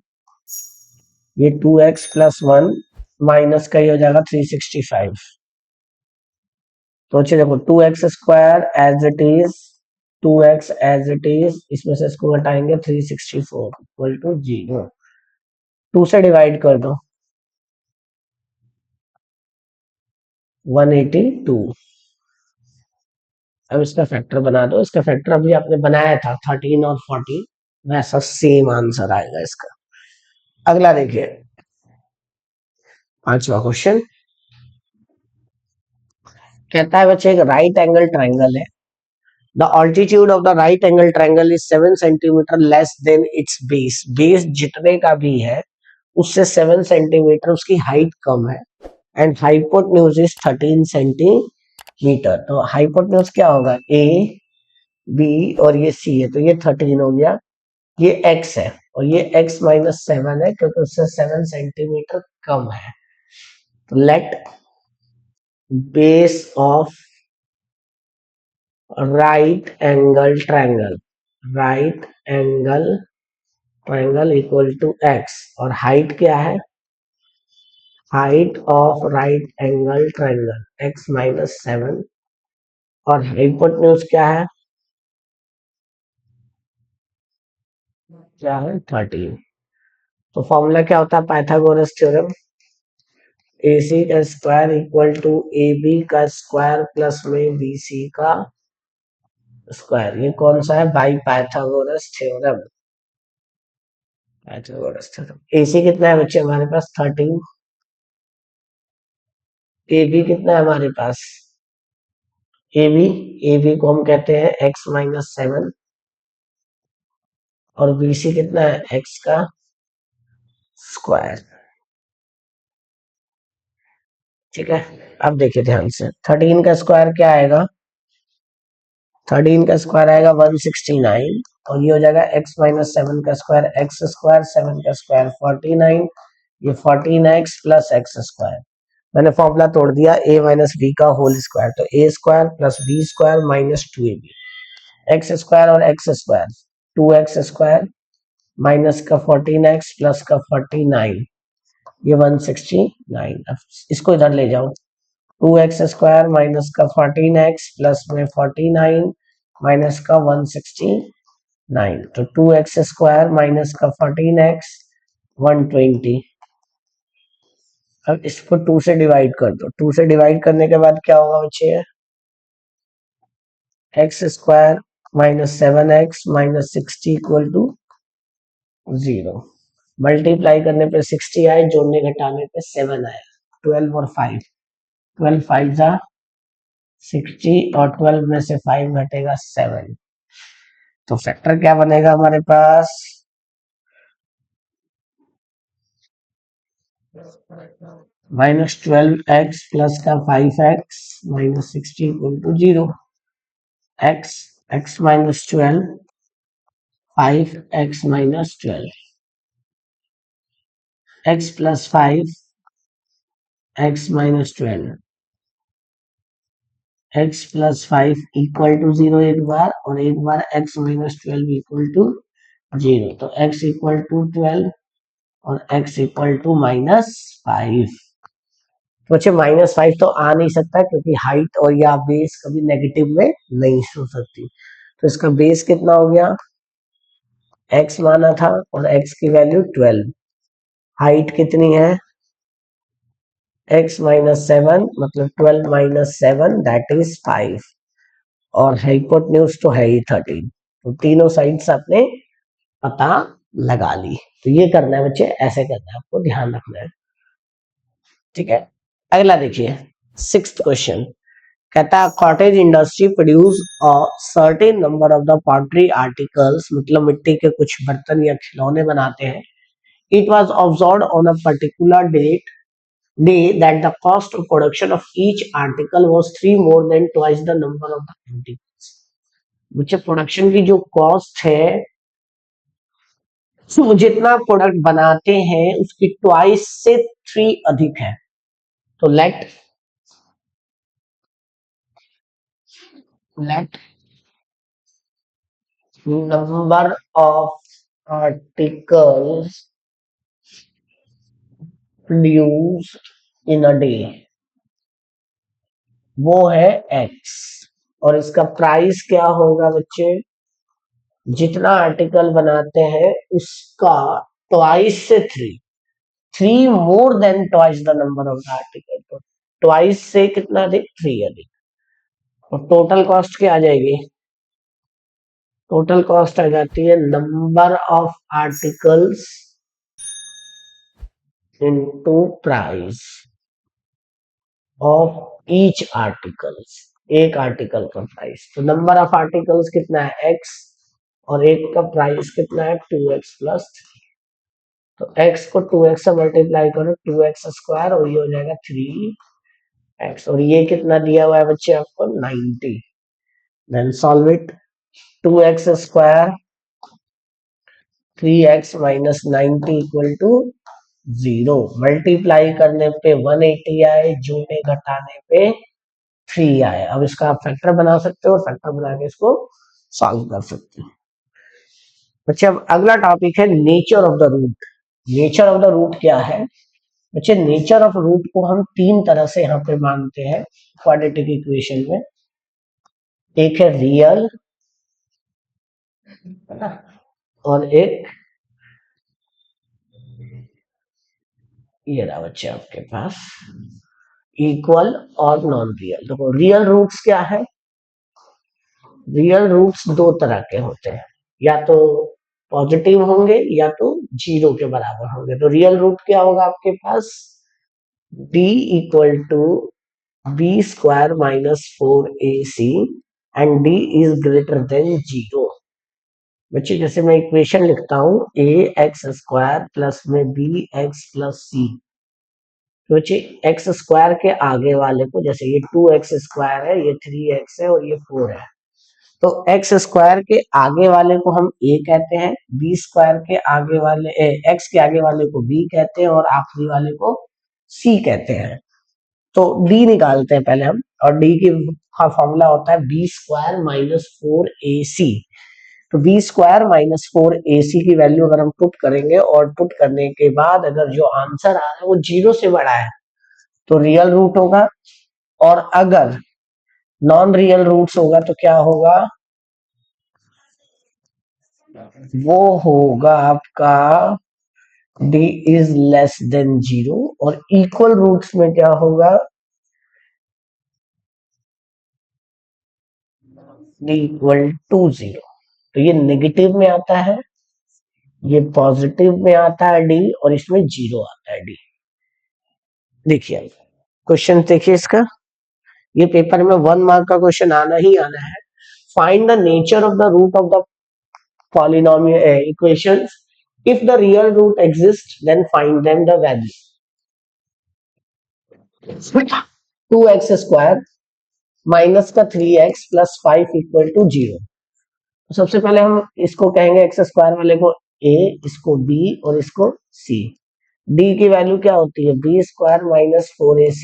Speaker 1: ये 2x प्लस 1 माइनस का ही हो जाएगा 365। तो अच्छे देखो 2x square as it is, 2x as it is, इसमें से इसको घटाएंगे 364 इक्वल टू 0, 2 से डिवाइड कर दो 182। अब इसका फैक्टर बना दो, इसका फैक्टर अभी आपने बनाया था 13 और 14, वैसा सेम आंसर आएगा इसका। अगला देखिए पांचवा क्वेश्चन, कहता है बच्चे एक राइट एंगल ट्राइंगल है, the altitude of the right angle triangle is 7 centimetre less than it's base, base जितने का भी है उससे 7 सेंटीमीटर उसकी हाइट कम है, एंड हाइपोटेन्यूज इज 13 सेंटीमीटर। तो हाइपोटेन्यूज क्या होगा, ए बी और ये सी है, तो ये 13 हो गया, ये x है, और ये x माइनस 7 है क्योंकि उससे 7 सेंटीमीटर कम है। तो let base of right angle triangle, right angle triangle equal to x, और हाइट क्या है, height of right angle triangle x minus 7, और हाइपोटेन्यूज क्या है, क्या है 13। तो फॉर्मूला क्या होता है पाइथागोरस थ्योरम, ए सी का square equal to A B का स्क्वायर प्लस में बी सी का स्क्वायर। ये कौन सा है by Pythagoras theorem, Pythagoras theorem. A C कितना है बच्चे हमारे पास 13, ए बी कितना है हमारे पास, ए बी को हम कहते हैं x-7 और बी सी कितना है x का स्क्वायर। ठीक है, अब देखिए ध्यान से, 13 का स्क्वायर क्या आएगा, 13 का स्क्वायर आएगा 169 और ये हो जाएगा x-7 का स्क्वायर एक्स स्क्वायर, 7 का स्क्वायर 49, ये 14x प्लस एक्स स्क्वायर। मैंने फॉर्मूला तोड़ दिया a माइनस बी का होल स्क्वायर, तो a square plus B square minus 2ab, X square और X square 2x square minus का 14x प्लस का 49, ये 169। अब इसको इधर ले जाओ, 2x स्क्वायर माइनस का 14x प्लस में 49 माइनस का 169, तो 2x स्क्वायर माइनस का 14x 120। अब इसको 2 से डिवाइड कर दो, 2 से डिवाइड करने के बाद क्या होगा बच्चे, x square minus 7x minus 60 equal to 0। Multiply करने पे 60 आए, जोड़ने घटाने पे 7 आए, 12 और 5, 12 5 जा 60 और 12 में से 5 घटेगा 7, तो फैक्टर क्या बनेगा हमारे पास, -12x प्लस का 5x minus 60 equal to 0। x minus 12 5x minus 12, x plus 5 x minus 12, x plus 5 equal to 0 एक बार, और एक बार x माइनस 12 इक्वल टू 0, तो x इक्वल टू 12 और x इक्वल टू -5। तो बच्चे -5 तो आ नहीं सकता क्योंकि हाइट और या बेस कभी नेगेटिव में नहीं हो सकती, तो इसका बेस कितना हो गया, x माना था और x की वैल्यू 12, हाइट कितनी है x माइनस 7 मतलब 12 माइनस 7 दैट इज 5, और हाइपोटेन्यूज तो है ही 13, तो तीनों साइड से आपने पता लगा ली। तो ये करना है बच्चे, ऐसे करना है, आपको ध्यान रखना है। ठीक है, अगला देखिए 6th क्वेश्चन, कहता है cottage industry produce a certain number of the pottery articles, मतलब मिट्टी के कुछ बर्तन या खिलौने बनाते हैं। It was observed on a particular day that the cost of production of each article was 3 more than twice the number of the articles, which production की जो कॉस्ट है, तो जितना प्रोडक्ट बनाते हैं उसकी ट्वाइस से 3 अधिक है। तो let number of articles produced in a day, वो है x, और इसका प्राइस क्या होगा बच्चे, जितना आर्टिकल बनाते हैं उसका ट्वाइस से 3 मोर than twice the number of the article, तो ट्वाइस से कितना अधिक, 3 अधिक, तो टोटल कॉस्ट क्या आ जाएगी, टोटल कॉस्ट आ जाती है number of articles into price of each articles, एक आर्टिकल का प्राइस, तो नंबर ऑफ आर्टिकल्स कितना है x और एक का प्राइस कितना है 2x प्लस 3, तो x को 2x से मल्टीप्लाई करो 2x स्क्वायर और ये हो जाएगा 3x, और ये कितना दिया हुआ है बच्चे आपको 90, then solve it, 2x square 3x minus 90 equal to 0, multiply करने पे 180 आए, जोड़ने घटाने पे 3 आए। अब इसका आप फैक्टर बना सकते हो, फैक्टर बना के इसको सॉल्व कर सकते हो। बच्चे अब अगला टॉपिक है nature of the root. Nature of the root क्या है बच्चे, नेचर ऑफ रूट को हम 3 तरह से यहाँ पे मानते हैं क्वाड्रेटिक इक्वेशन में, एक है रियल और एक ये रहा बच्चे आपके पास इक्वल और नॉन रियल। देखो रियल रूट्स क्या है, रियल रूट्स 2 तरह के होते हैं, या तो पॉजिटिव होंगे या तो 0 के बराबर होंगे। तो रियल रूट क्या होगा आपके पास, d equal to b square minus 4ac and D is greater than 0। बच्चे जैसे मैं इक्वेशन लिखता हूं ए एक्स स्क्वायर प्लस में बी एक्स प्लस सी, तो बच्चे एक्स स्क्वायर के आगे वाले को, जैसे ये 2x स्क्वायर है, ये 3x है और ये 4 है, तो एक्स स्क्वायर के आगे वाले को हम a कहते हैं, बी स्क्वायर के आगे वाले एक्स के आगे वाले को b कहते हैं और आखिरी वाले को c कहते हैं। तो d निकालते हैं पहले हम, और d का फॉर्मूला होता है बी स्क्वायर माइनस 4ac। तो बी स्क्वायर माइनस 4ac की वैल्यू अगर हम पुट करेंगे और पुट करने के बाद अगर जो आंसर आ रहा है वो 0 से बड़ा है तो रियल रूट होगा, और अगर नॉन रियल रूट्स होगा तो क्या होगा, वो होगा आपका d इज लेस देन 0, और इक्वल रूट्स में क्या होगा, d इक्वल टू 0। तो ये नेगेटिव में आता है, ये पॉजिटिव में आता है d, और इसमें 0 आता है d। देखिए क्वेश्चन देखिए इसका, ये पेपर में 1 मार्क का क्वेश्चन आना ही आना है। Find the nature of the root of the polynomial equations. If the real root exists, then find them the value. 2x square minus का 3x प्लस 5 इक्वल टू 0। तो सबसे पहले हम इसको कहेंगे एक्स स्क्वायर वाले को a, इसको b और इसको c। d की वैल्यू क्या होती है, B square minus 4ac।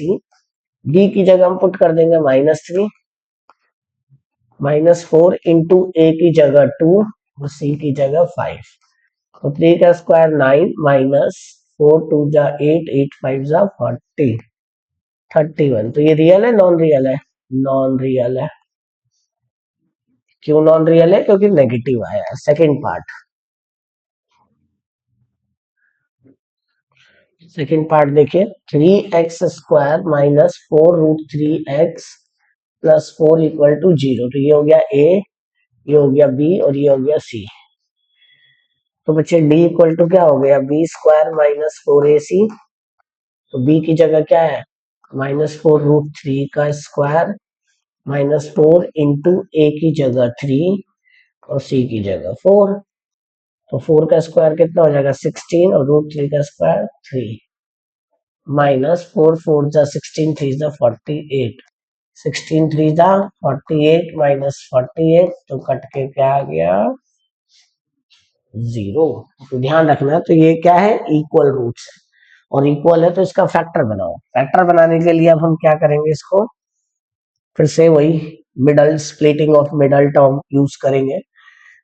Speaker 1: d की जगह हम पुट कर देंगे -3, -4 इंटू a की जगह 2 और c की जगह 5। तो 3 का स्क्वायर 9 माइनस 4 2 जा 8, 8 5 जा 40, 31। तो ये रियल है नॉन रियल है, नॉन रियल है। क्यों नॉन रियल है, क्योंकि नेगेटिव आया है। सेकंड पार्ट, सेकंड पार्ट देखिए, 3x square minus 4 root 3x plus 4 equal to 0। तो ये हो गया a, ये हो गया b और ये हो गया c। तो बच्चे d इक्वल टू क्या हो गया, बी स्क्वायर माइनस 4ac। तो b की जगह क्या है, -4 रूट 3 का स्क्वायर -4 इंटू a की जगह 3 और c की जगह 4। तो 4 का स्क्वायर कितना हो जाएगा 16, और रूट 3 का स्क्वायर 3, -4 4 जा 16, 3 जा 48, 16 3 जा 48 -48, तो कट के क्या आ गया 0। तो ध्यान रखना, तो ये क्या है, इक्वल रूट्स है, और इक्वल है तो इसका फैक्टर बनाओ। फैक्टर बनाने के लिए अब हम क्या करेंगे, इसको फिर से वही middle splitting of middle term use करेंगे।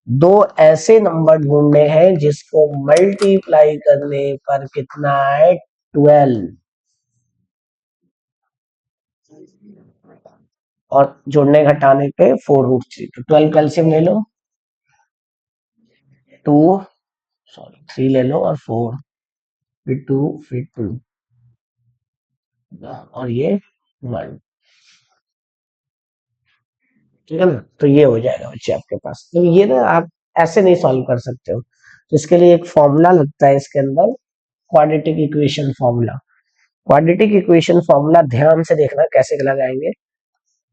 Speaker 1: दो ऐसे नंबर ढूंढने हैं जिसको मल्टीप्लाई करने पर कितना है 12, और जोड़ने घटाने पे 4 रूट 3। तो 12 का एलसीएम ले लो, 2 सॉरी 3 ले लो और 4, फिर 2 फिर 2 और ये 1। ठीक है ना, तो ये हो जाएगा बच्चे आपके पास। तो ये ना आप ऐसे नहीं सॉल्व कर सकते हो, तो इसके लिए एक फॉर्मूला लगता है इसके अंदर, quadratic equation formula. Quadratic equation formula ध्यान से देखना कैसे लगाएंगे,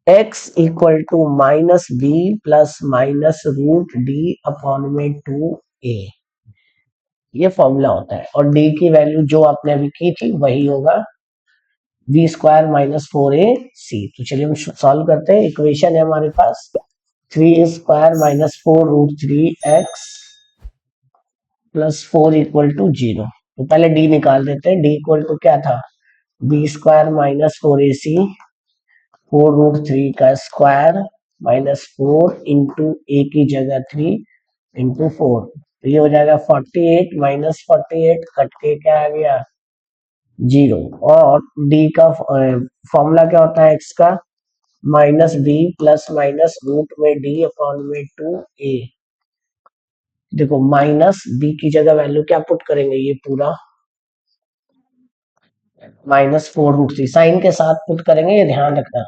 Speaker 1: x equal to minus b plus minus root D upon में 2a, ये फॉर्मूला होता है। और d की वैल्यू जो आपने अभी की थी वही होगा बी स्क्वायर माइनस 4ac। तो चलिए हम सॉल्व करते हैं। इक्वेशन है हमारे पास 3 square minus 4 root 3x plus 4 equal to 0। तो पहले d निकाल देते हैं, d इक्वल टू क्या था, B square minus 4ac, 4 root 3 का स्क्वायर -4 इंटू ए की जगह 3 इंटू 4। तो ये हो जाएगा 48 -48, कट के क्या आ गया 0। और d का फॉर्मूला क्या होता है x का, -b प्लस माइनस रूट में d अपॉन में 2a। देखो माइनस b की जगह वैल्यू क्या पुट करेंगे, ये पूरा -4 रूट 3 साइन के साथ पुट करेंगे, ये ध्यान रखना,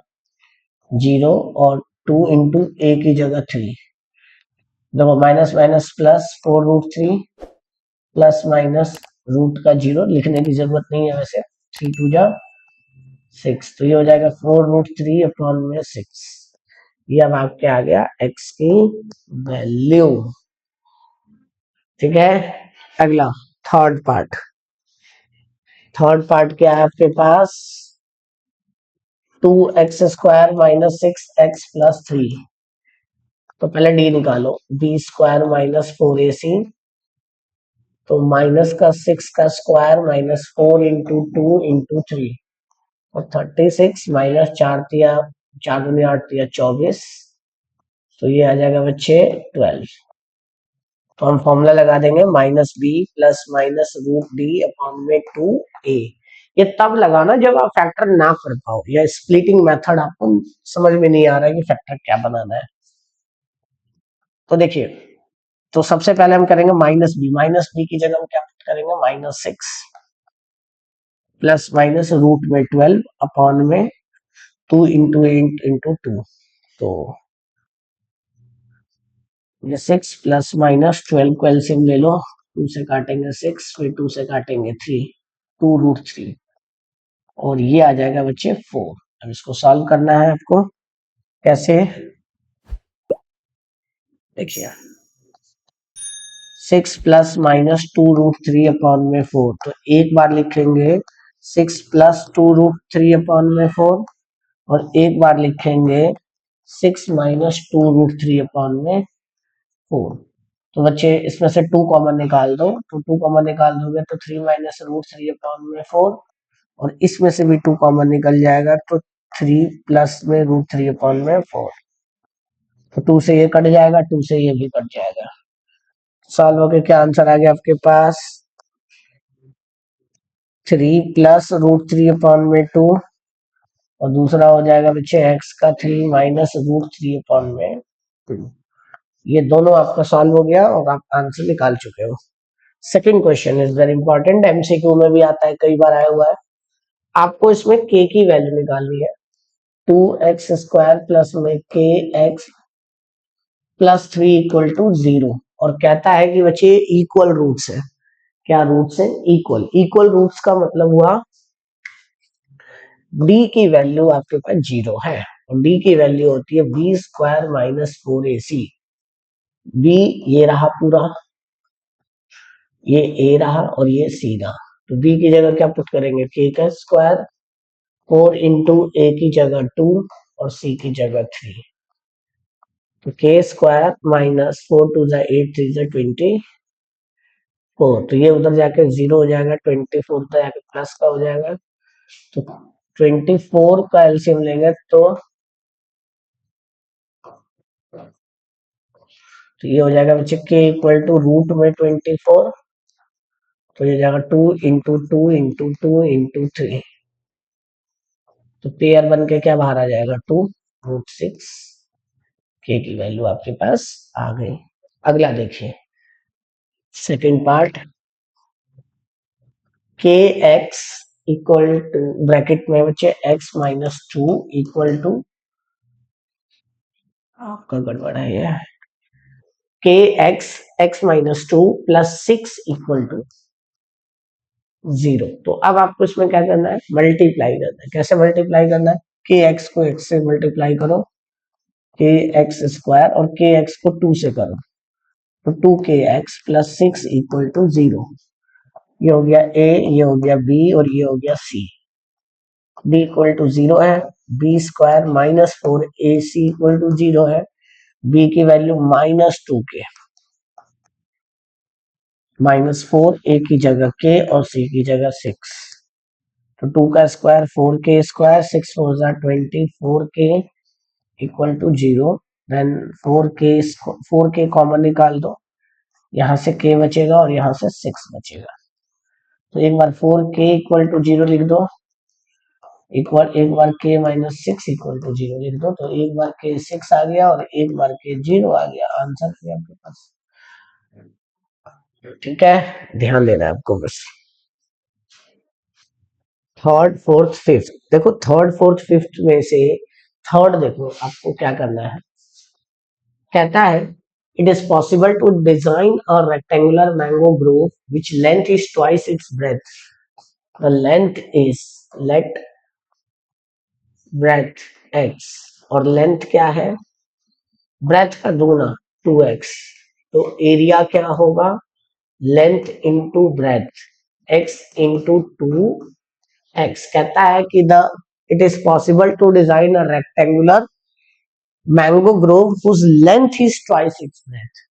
Speaker 1: 0 और 2 इंटू ए की जगह 3। देखो minus minus plus 4 root 3 plus minus root का 0 लिखने की जरूरत नहीं है वैसे, 3 2 जा 6, तो ये हो जाएगा 4√3/6। ये अब आपके आ गया x की वैल्यू। ठीक है, अगला थर्ड पार्ट। थर्ड पार्ट क्या है आपके पास? 2x² - 6x + 3। तो पहले डी निकालो, b² - 4ac, तो माइनस का 6 का स्क्वायर -4 × 2 × 3, और 36 माइनस 4 4 दूनी 8 तिया 24, तो ये आ जाएगा बच्चे 12। तो हम फॉर्मूला लगा देंगे -b +-√d/2a। ये तब लगाना जब आप फैक्टर ना कर पाओ या स्प्लिटिंग मेथड आपको समझ में नहीं आ रहा है कि फैक्टर क्या बनाना है। तो देखिए, तो सबसे पहले हम करेंगे -b की जगह हम क्या करेंगे, -6 ±√12/2 × 8 × 2। तो ये 6 ± 12 को एलसीएम ले लो, 2 से काटेंगे 6, फिर 2 से काटेंगे 3, 2√3, और ये आ जाएगा बच्चे 4। अब इसको सॉल्व करना है आपको। कैसे? देखिए, 6 ±2√3/4, तो एक बार लिखेंगे 6 +2√3/4, और एक बार लिखेंगे 6 -2√3/4। तो बच्चे इसमें से 2 कॉमन निकाल दो, तो 2 कॉमन निकाल दोगे तो 3 -√3/4, और इसमें से भी 2 कॉमन निकल जाएगा, तो 3 प्लस में √3/4। तो 2 से ये कट जाएगा, 2 से ये भी कट जाएगा। सॉल्व होके क्या आंसर आ गया आपके पास? 3 +√3/2, और दूसरा हो जाएगा बच्चे x का 3 -√3/2। ये दोनों आपका सॉल्व हो गया और आप आंसर निकाल चुके हो। Second question is very important, MCQ में भी आता है, कई बार आया हुआ है। आपको इसमें k की वैल्यू निकालनी है। 2x² प्लस में kx +3 = 0, और कहता है कि बच्चे इक्वल रूट्स है। क्या रूट्स है? इक्वल। इक्वल रूट्स का मतलब हुआ d की वैल्यू आपके पास 0 है, और d की वैल्यू होती है b² - 4ac। b ये रहा पूरा, ये a रहा, और ये c रहा। तो b की जगह क्या पुट करेंगे, k का स्क्वायर, 4 × a की जगह 2, और c की जगह 3। तो k² -4 × 2 = 8, 3 × 24, तो ये उधर जाके 0 हो जाएगा, 24 तो यहाँ पे प्लस का हो जाएगा। तो 24 का एलसीएम लेंगे तो ये हो जाएगा बच्चे k √24, तो ये जाएगा 2 × 2 × 2 × 3, तो पेयर बन के क्या बाहर आ जाएगा, 2√6। k की वैल्यू आपके पास आ गई। अगला देखिए, second part. kx equal to, bracket में बच्चे x -2 इक्वल टू, आपका गड़बड़ है ये, kx x-2 + 6 इक्वल टू 0। तो अब आपको इसमें क्या करना है, मल्टीप्लाई करना है। कैसे मल्टीप्लाई करना है? kx को x से मल्टीप्लाई करो, kx² और kx को 2 से करो, तो 2kx + 6 = 0। ये हो गया a, ये हो गया b, और ये हो गया c। b = 0 है, b² -4ac = 0 है, b की वैल्यू -2k, -4, a की जगह k और c की जगह 6। तो 2 का square 4k², 6 4 24k = 0। Then 4k common निकाल दो, यहाँ से k बचेगा और यहाँ से 6 बचेगा। तो एक बार 4k = 0 लिख दो, एक बार k - 6 = 0 लिख दो, तो एक बार k 6 आ गया और एक बार k 0 आ गया। आंसर है आपके पास। ठीक है, ध्यान देना है आपको बस। थर्ड, फोर्थ, फिफ्थ, देखो थर्ड, फोर्थ, फिफ्थ में से थर्ड देखो आपको क्या करना है। कहता है it is possible to design a rectangular mango grove which length is twice its breadth. The length is, let breadth x और लेंथ क्या है, ब्रेथ का दूना 2x, तो एरिया क्या होगा, length into breadth, x into 2x। कहता है कि the it is possible to design a rectangular mango grove whose length is twice its breadth.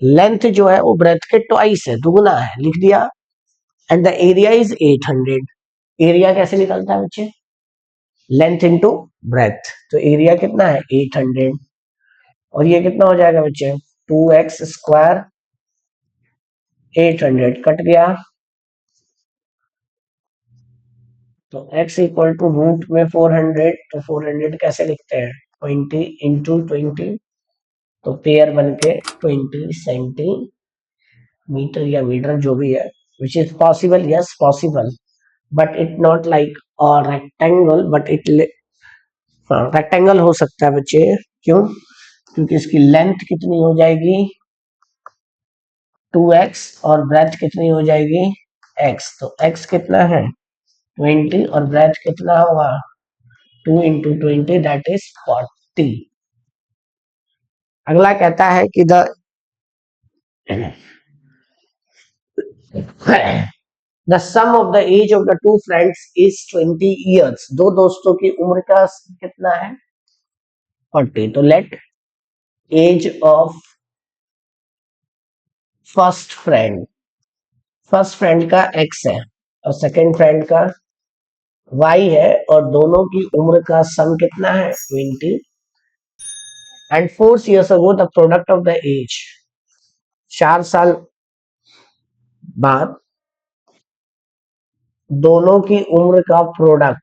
Speaker 1: Length जो है वो ब्रेथ के ट्वाइस है, दुगुना है, लिख दिया। And the area is 800। Area कैसे निकलता है बच्चे, लेंथ इंटू ब्रेथ, तो एरिया कितना है 800, और ये कितना हो जाएगा बच्चे 2x स्क्वायर 800 कट गया, तो x इक्वल टू रूट में 400, तो 400 कैसे लिखते हैं 20 इंटू 20, तो पेयर बन के 20 सेंटीमीटर या मीटर जो भी है, which is possible, yes possible, but it not like rectangle, but it rectangle हो सकता है बच्चे, क्यों, क्योंकि इसकी लेंथ कितनी हो जाएगी 2x और ब्रेथ कितनी हो जाएगी x, तो x कितना है 20 और ब्रेथ कितना होगा 2 इंटू 20 दैट इज 40। अगला कहता है कि the the sum of the age of the two friends is 20 years. दो दोस्तों की उम्र का कितना है 40, तो let age of first friend का x है और सेकंड फ्रेंड का y है, और दोनों की उम्र का सम कितना है 20, and 4 years ago the product of the age, 4 साल बाद दोनों की उम्र का प्रोडक्ट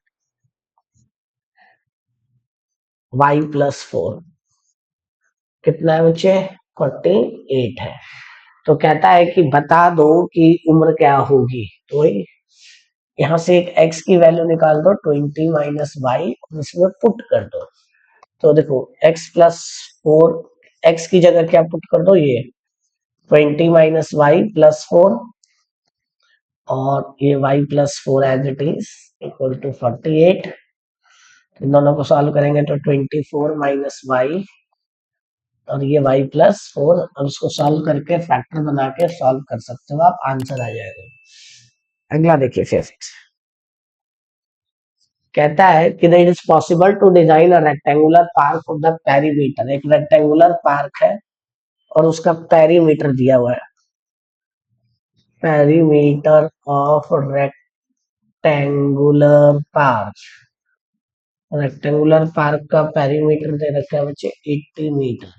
Speaker 1: y प्लस 4 कितना है बच्चे 48 है। तो कहता है कि बता दो कि उम्र क्या होगी, तो यहाँ से एक x की वैल्यू निकाल दो 20 माइनस वाई और इसमें पुट कर दो, तो देखो x प्लस 4, x की जगह क्या पुट कर दो ये 20 माइनस वाई प्लस 4, और ये y plus 4 as it is equal to 48, इन दोनों को सॉल्व करेंगे तो 24 माइनस वाई और ये y प्लस 4, अब इसको सॉल्व करके फैक्टर बना के सॉल्व कर सकते हो आप, आंसर आ जाएगा। अगला देखिए फिर कहता है कि it is possible to design a rectangular park of the perimeter. एक रेक्टेंगुलर पार्क है और उसका पेरीमीटर दिया हुआ है, perimeter of rectangular park, rectangular park का पेरीमीटर दे रखा है बच्चे 80 मीटर,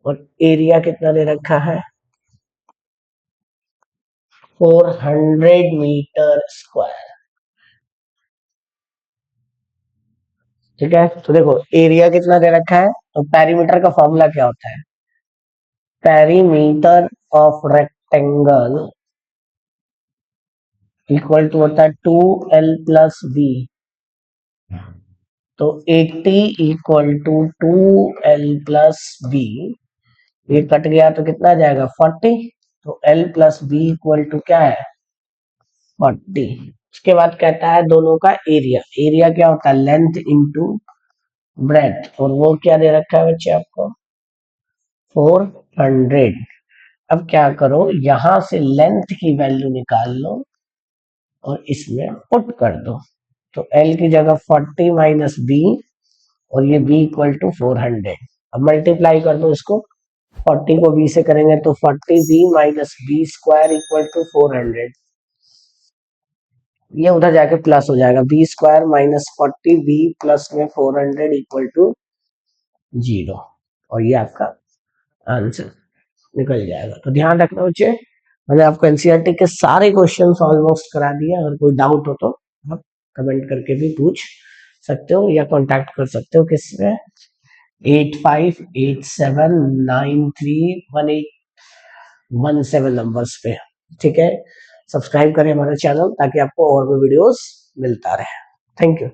Speaker 1: और एरिया कितना दे रखा है 400 मीटर स्क्वायर। ठीक है, तो देखो एरिया कितना दे रखा है, तो पेरीमीटर का फॉर्मूला क्या होता है, perimeter of rectangle equal to होता है 2l+b, तो 80 इक्वल टू 2l+b, ये कट गया तो कितना आ जाएगा 40, तो l+b इक्वल टू क्या है 40। उसके बाद कहता है दोनों का एरिया, एरिया क्या होता है लेंथ इंटू ब्रेथ, और वो क्या दे रखा है बच्चे आपको 400। अब क्या करो यहां से लेंथ की वैल्यू निकाल लो और इसमें पुट कर दो, तो L की जगह 40 माइनस बी और ये B इक्वल टू 400, अब मल्टीप्लाई कर दो इसको, 40 को B से करेंगे तो 40b minus b square equal to 400, ये उधर जाके प्लस हो जाएगा, B square minus 40b plus में 400 इक्वल टू 0, और ये आपका आंसर निकल जाएगा। तो ध्यान रखना बच्चे, मैंने आपको एनसीईआरटी के सारे क्वेश्चंस ऑलमोस्ट करा दिए, अगर कोई डाउट हो तो आप कमेंट करके भी पूछ सकते हो या कांटेक्ट कर सकते हो किससे 8587931817 नंबर्स पे। ठीक है, सब्सक्राइब करें हमारा चैनल ताकि आपको और भी वीडियोस मिलता रहे। Thank you.